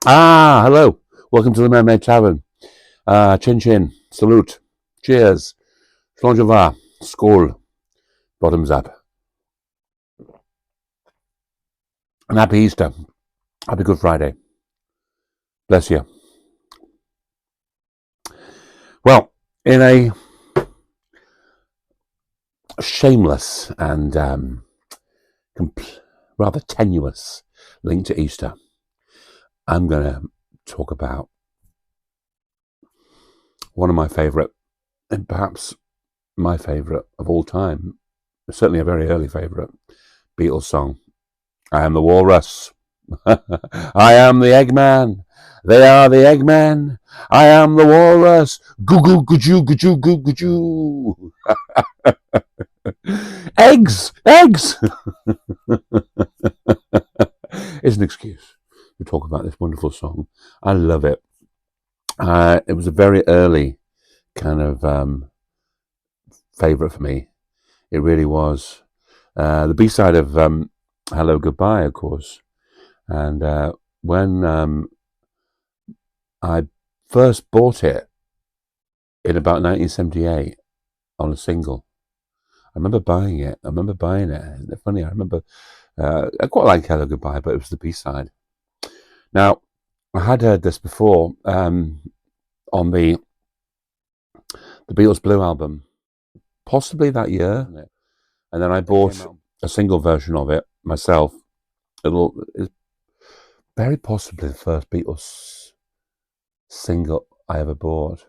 Hello. Welcome to the Mermaid Tavern. Chin chin. Salute. Cheers. Slàinte Skål. Bottoms up. And happy Easter. Happy Good Friday. Bless you. Well, in a shameless and rather tenuous link to Easter, I'm going to talk about one of my favourite, and perhaps my favourite of all time, certainly a very early favourite, Beatles song. I am the walrus. I am the Eggman. They are the Eggman. I am the walrus. Goo goo goo goo goo goo goo. Eggs, eggs. It's an excuse to talk about this wonderful song. I love it. It was a very early kind of favourite for me. It really was. The B-side of Hello Goodbye, of course. And when I first bought it in about 1978 on a single, I remember buying it. It's funny, I remember I quite like Hello Goodbye, but it was the B-side. Now, I had heard this before on the Beatles Blue album, possibly that year. And then I bought a single version of it myself. It's very possibly the first Beatles single I ever bought.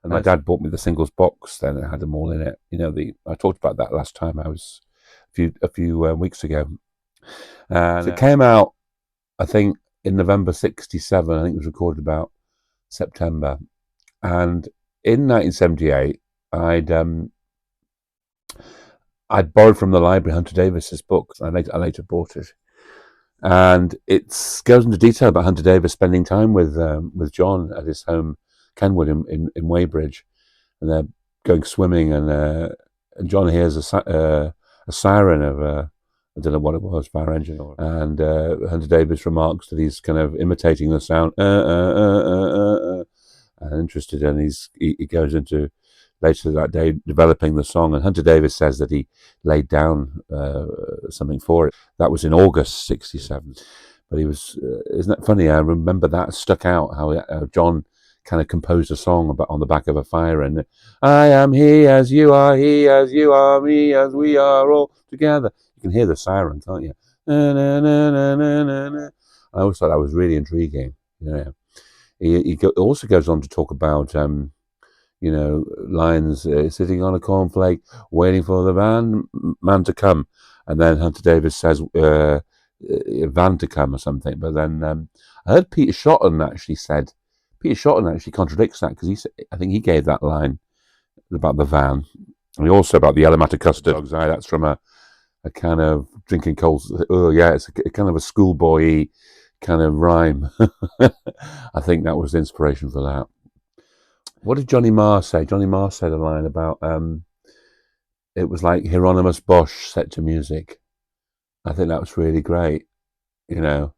And my dad bought me the singles box then. It had them all in it. You know, I talked about that last time I was a few weeks ago. And it came out, I think, in November '67. I think it was recorded about September. And in 1978, I'd borrowed from the library Hunter Davis's book. I later bought it. And it goes into detail about Hunter Davis spending time with John at his home, Kenwood in Weybridge, and they're going swimming, and John hears a siren of I don't know what it was, fire engine, and Hunter Davis remarks that he's kind of imitating the sound, and interested, and he goes into later that day developing the song, and Hunter Davis says that he laid down something for it. That was in August '67, but he was isn't that funny? I remember that stuck out, how John kind of composed a song about on the back of a fire, and I am he as you are, me as we are all together. You can hear the siren, can't you? Na, na, na, na, na, na. I always thought that was really intriguing. Yeah. He also goes on to talk about lines, sitting on a cornflake, waiting for the man to come. And then Hunter Davis says, van to come or something. But then I heard Peter Shotton actually contradicts that, because I think he gave that line about the van. And also about the yellow matter custard. Dog's eye, that's from a kind of drinking cold. Oh, yeah, it's a kind of a schoolboy kind of rhyme. I think that was the inspiration for that. What did Johnny Marr say? Johnny Marr said a line about it was like Hieronymus Bosch set to music. I think that was really great. You know,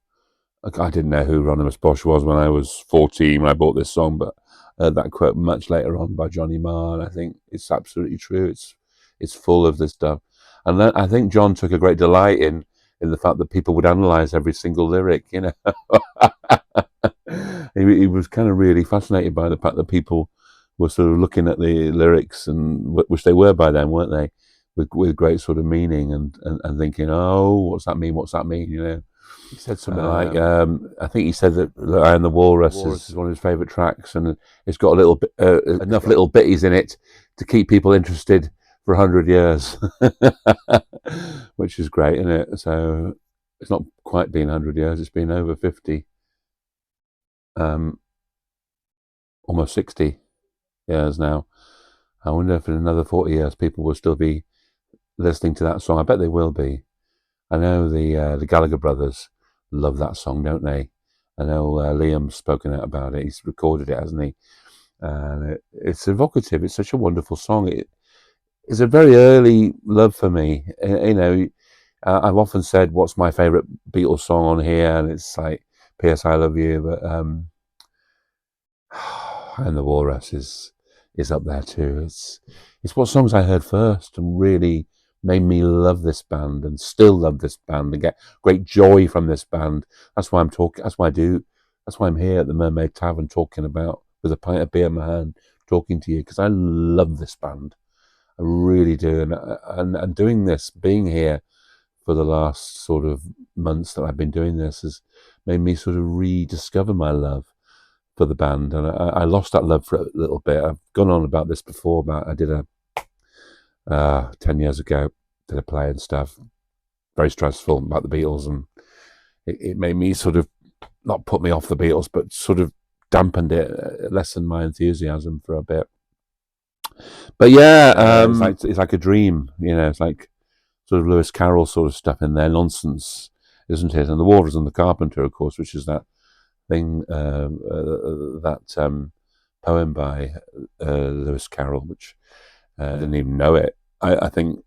I didn't know who Hieronymus Bosch was when I was 14 when I bought this song, but I heard that quote much later on by Johnny Marr, and I think it's absolutely true. It's full of this stuff, and then I think John took a great delight in the fact that people would analyse every single lyric. You know, he was kind of really fascinated by the fact that people were sort of looking at the lyrics, and which they were by then, weren't they, with great sort of meaning, and thinking, oh, what's that mean? You know, he said something like, I think he said that I Am the Walrus is one of his favourite tracks, and it's got a little bit enough little bitties in it to keep people interested for 100 years, which is great, isn't it? So it's not quite been 100 years; it's been over 50, almost 60 years now. I wonder if in another 40 years people will still be listening to that song. I bet they will be. I know the Gallagher brothers love that song, don't they? I know Liam's spoken out about it. He's recorded it, hasn't he? And it's evocative. It's such a wonderful song. It's a very early love for me. You know, I've often said, what's my favourite Beatles song on here? And it's like P.S. I Love You, but and the Walrus is up there too. It's what songs I heard first and really made me love this band and still love this band and get great joy from this band. That's why I'm talking. That's why I do. That's why I'm here at the Mermaid Tavern talking about with a pint of beer in my hand, talking to you because I love this band. I really do, and doing this, being here for the last sort of months that I've been doing this has made me sort of rediscover my love for the band, and I lost that love for a little bit. I've gone on about this before. About I did a 10 years ago, did a play and stuff, very stressful about the Beatles, and it made me sort of not put me off the Beatles, but sort of dampened it, lessened my enthusiasm for a bit. But yeah, it's like a dream, you know. It's like sort of Lewis Carroll sort of stuff in there, nonsense, isn't it? And the Walrus and the Carpenter, of course, which is that thing, that poem by Lewis Carroll, which I didn't even know it. I think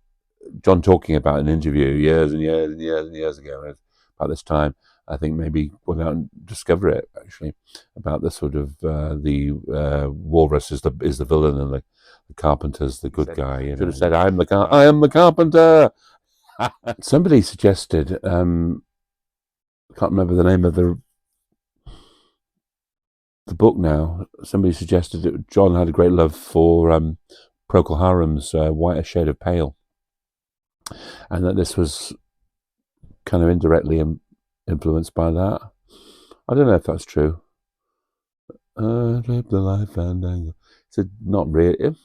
John talking about an interview years and years and years and years ago about this time. I think maybe went out and discover it actually about the sort of the Walrus is the villain and the Carpenter's the good guy. You know? Should have said I am the Carpenter. Somebody suggested. I can't remember the name of the book now. Somebody suggested that John had a great love for Procol Harum's White Shade of Pale, and that this was kind of indirectly influenced by that. I don't know if that's true. The life and anger. It's not really,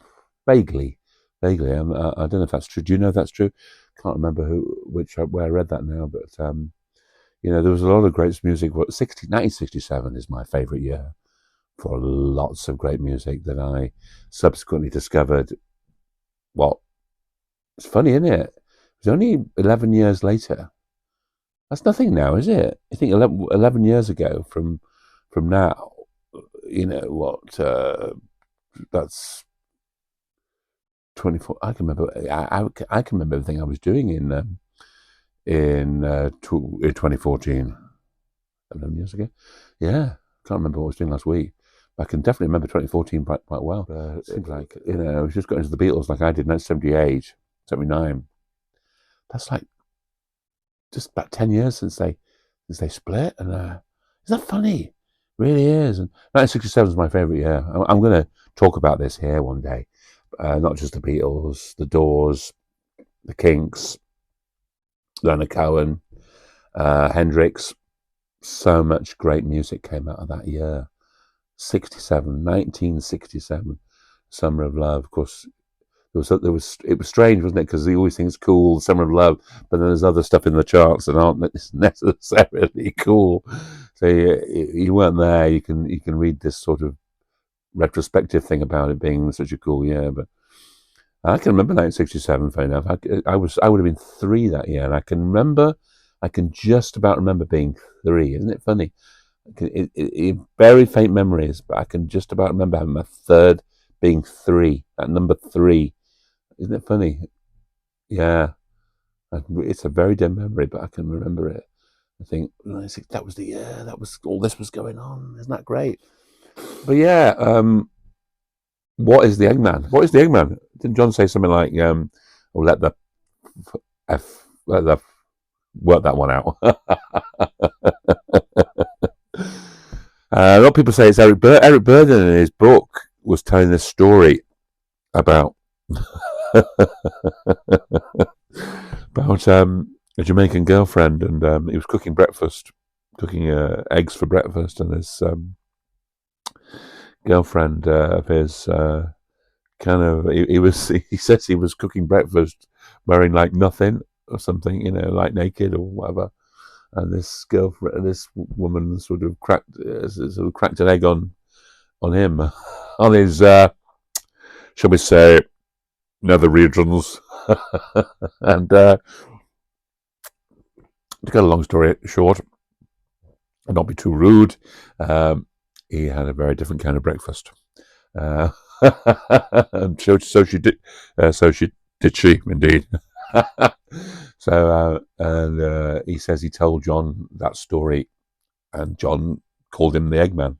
vaguely. I don't know if that's true. Do you know if that's true? Can't remember where I read that now, but you know, there was a lot of great music. 1967 is my favourite year for lots of great music that I subsequently discovered. Well, it's funny, isn't it? It was only 11 years later. That's nothing now, is it? I think 11 years ago from now, you know what? That's 24. I can remember. I can remember everything I was doing in 2014. 11 years ago. Yeah, can't remember what I was doing last week. I can definitely remember 2014 quite well. It seems like, you know, I was just got into the Beatles like I did in 1978, 79. That's like just about 10 years since they split. And is that funny? It really is. And 1967 is my favourite year. I'm going to talk about this here one day. Not just the Beatles, the Doors, the Kinks, Leonard Cohen, Hendrix. So much great music came out of that year. 1967, Summer of Love. Of course, it was strange, wasn't it? Because you always think it's cool, Summer of Love, but then there's other stuff in the charts that aren't necessarily cool. So you weren't there. You can read this sort of retrospective thing about it being such a cool year, but I can remember 1967. Funny enough, I would have been 3 that year, and I can just about remember being 3. Isn't it funny? Very faint memories, but I can just about remember having my 3rd being 3. That number 3, isn't it funny? Yeah, it's a very dim memory, but I can remember it. I think that was the year that was all this was going on. Isn't that great? But yeah, what is the Eggman? What is the Eggman? Didn't John say something like, let the work that one out? A lot of people say it's Eric Burden in his book was telling this story about a Jamaican girlfriend, and he was cooking eggs for breakfast, and this girlfriend of his he says he was cooking breakfast wearing like nothing or something, you know, like naked or whatever. And this woman sort of cracked an egg on him, on his, shall we say, nether regions. And to cut a long story short, and not be too rude, he had a very different kind of breakfast. And so she did. So she indeed. So, and he says he told John that story and John called him the Eggman.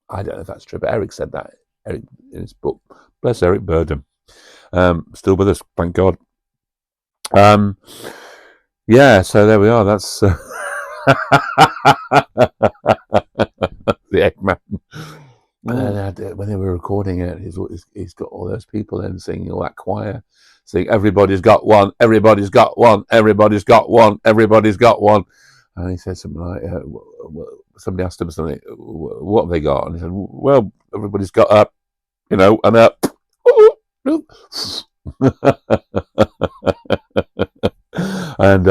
I don't know if that's true, but Eric said that. Eric in his book. Bless Eric Burdon. Still with us, thank God. Yeah, so there we are. That's the Eggman. When they were recording it, he's got all those people in singing, all that choir, saying, "Everybody's got one, everybody's got one, everybody's got one, everybody's got one." And he said something like, somebody asked him something, "What have they got?" And he said, "Well, everybody's got up, and up." And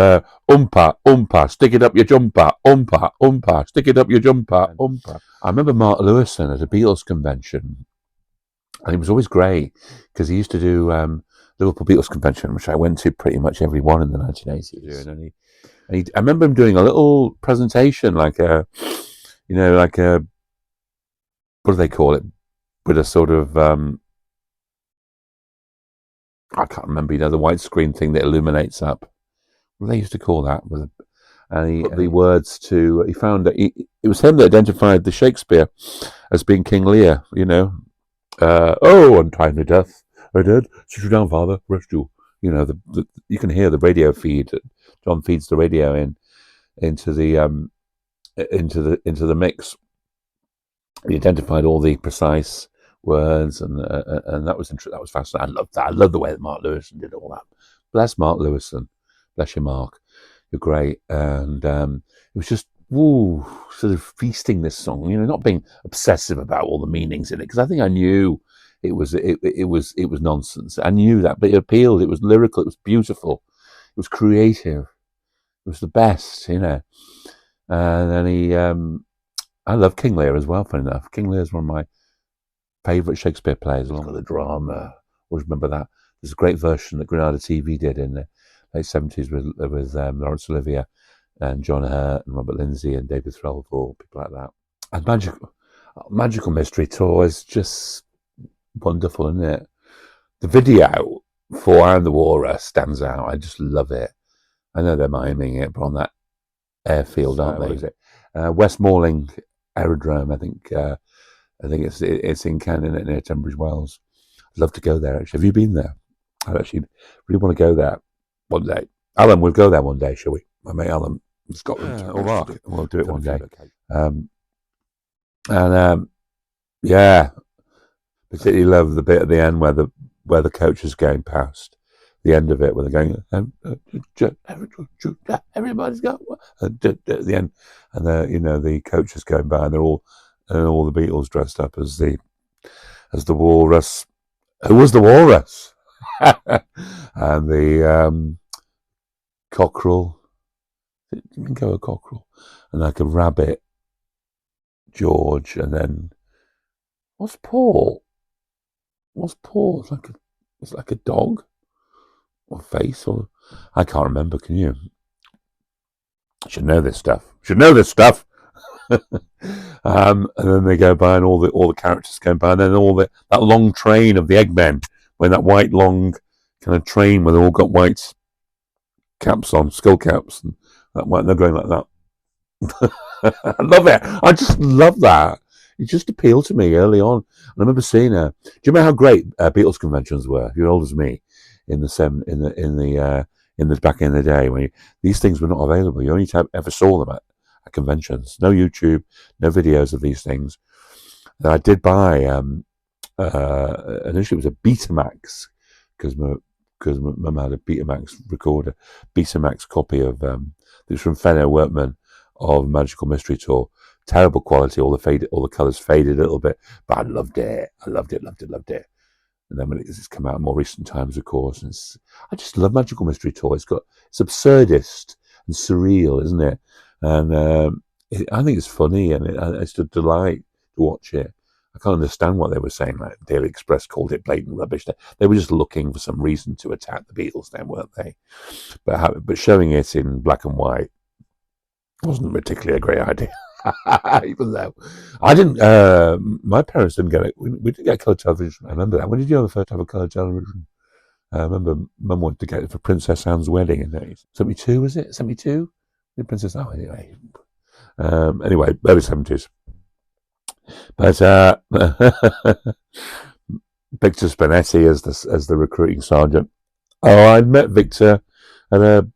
stick it up your jumper, stick it up your jumper, I remember Mark Lewison at a Beatles convention, and he was always great because he used to do Liverpool Beatles convention, which I went to pretty much every one in the 1980s. And I remember him doing a little presentation, like a what do they call it, with a sort of I can't remember, the white screen thing that illuminates up. What do they used to call that? And he put the words to, he found that it was him that identified the Shakespeare as being King Lear, untimely death, I did, sit you down, father, rest you. You can hear the radio feed. John feeds the radio into the mix. He identified all the precise words, and that was fascinating. I loved that. I love the way that Mark Lewison did all that. Bless Mark Lewison. Bless you, Mark. You're great. And it was just sort of feasting this song. Not being obsessive about all the meanings in it, because I think I knew it was nonsense. I knew that, but it appealed. It was lyrical. It was beautiful. It was creative. It was the best, And then I love King Lear as well. Funny enough, King Lear is one of my favourite Shakespeare plays, along with the drama. Always remember that. There's a great version that Granada TV did in the late 70s with Laurence Olivier and John Hurt and Robert Lindsay and David Threlfall, people like that. And Magical Mystery Tour is just wonderful, isn't it? The video for I Am the Walrus stands out. I just love it. I know they're miming it, but on that airfield, aren't they? What is it? West Malling Aerodrome, I think. I think it's in Cannon near Tunbridge Wells. I'd love to go there, actually. Have you been there? I actually really want to go there one day. Alan, we'll go there one day, shall we? My mate Alan in Scotland. Or Mark. We'll do it one day. Yeah. Particularly love the bit at the end where the coach is going past. The end of it, where they're going, everybody's got one. At the end, and the coach is going by, and all the Beatles dressed up as the walrus. Who was the walrus? And the cockerel. Didn't go a cockerel, and like a rabbit, George, and then what's Paul? It's like a dog. Or face, or I can't remember. Can you? I should know this stuff. And then they go by, and all the characters go by, and then that long train of the Eggmen, when that white long kind of train where they all got white caps on, skull caps, and they're going like that. I love it. I just love that. It just appealed to me early on. And I remember seeing do you remember how great Beatles conventions were? You're old as me. In the back in the day, when these things were not available, you only ever saw them at conventions. No YouTube, no videos of these things. And I did buy initially it was a Betamax, because my mum had a Betamax recorder, Betamax copy of it was from Fenner Workman of Magical Mystery Tour. Terrible quality, all the colours faded a little bit, but I loved it. Loved it. And then when it's come out in more recent times, of course, and I just love Magical Mystery Tour. It's absurdist and surreal, isn't it? And I think it's funny, and it's a delight to watch it. I can't understand what they were saying. Like Daily Express called it blatant rubbish. They were just looking for some reason to attack the Beatles, then, weren't they? But showing it in black and white wasn't particularly a great idea. Even though I didn't, my parents didn't get it. We didn't get colour television. I remember that. When did you ever first have a colour television? I remember Mum wanted to get it for Princess Anne's wedding in 72, was it? 72? Princess Anne, anyway. Anyway, early 70s. But Victor Spinetti as the recruiting sergeant. Oh, I met Victor at a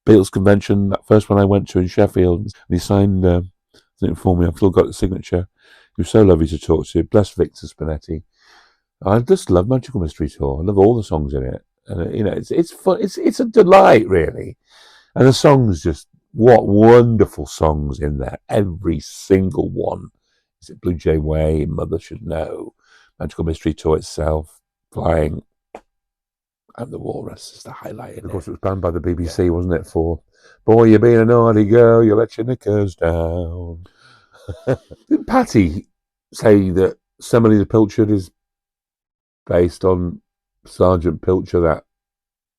Beatles convention, that first one I went to in Sheffield, and he signed something for me. I've still got the signature. He was so lovely to talk to. Bless Victor Spinetti. I just love Magical Mystery Tour. I love all the songs in it, and it's fun. It's a delight, really. And the songs, just what wonderful songs in there. Every single one. Is it Blue Jay Way? Mother Should Know. Magical Mystery Tour itself. Flying. And the Walrus is the highlight. Of course, it was banned by the BBC, wasn't it? For boy, you're being a naughty girl, you let your knickers down. Didn't Patty say that Semele the Pilchard is based on Sergeant Pilcher, that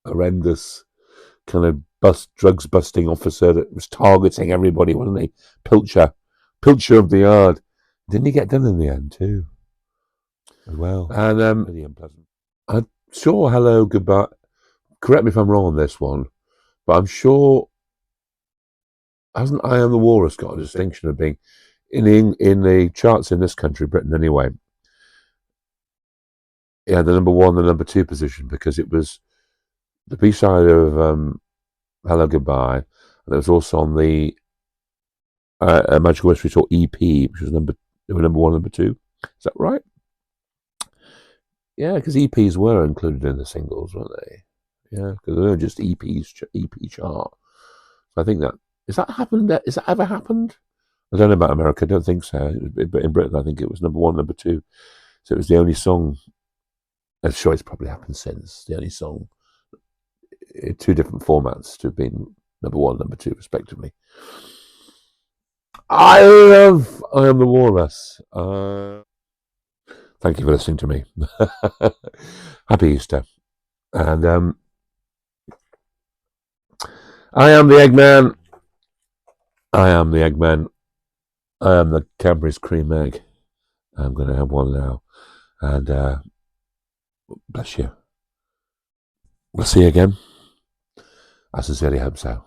horrendous kind of drugs busting officer that was targeting everybody, wasn't he? Pilcher of the yard. Didn't he get done in the end too? As well. And really unpleasant. I'm sure Hello Goodbye. Correct me if I'm wrong on this one, but I'm sure hasn't I Am the Walrus got a distinction of being in the charts in this country, Britain anyway. Yeah, the number one, the number two position, because it was the B side of Hello Goodbye, and it was also on the Magical Mystery Tour EP, which was number one, number two. Is that right? Yeah, because EPs were included in the singles, weren't they? Yeah, because they were just EP chart. So I think has that happened? Has that ever happened? I don't know about America. I don't think so. But in Britain, I think it was number one, number two. So it was the only song. I'm sure it's probably happened since. The only song in two different formats to have been number one, number two, respectively. I Am the Walrus. Thank you for listening to me. Happy Easter. And I am the Eggman. I am the Eggman. I am the Cadbury's cream egg. I'm going to have one now. And bless you. We'll see you again. I sincerely hope so.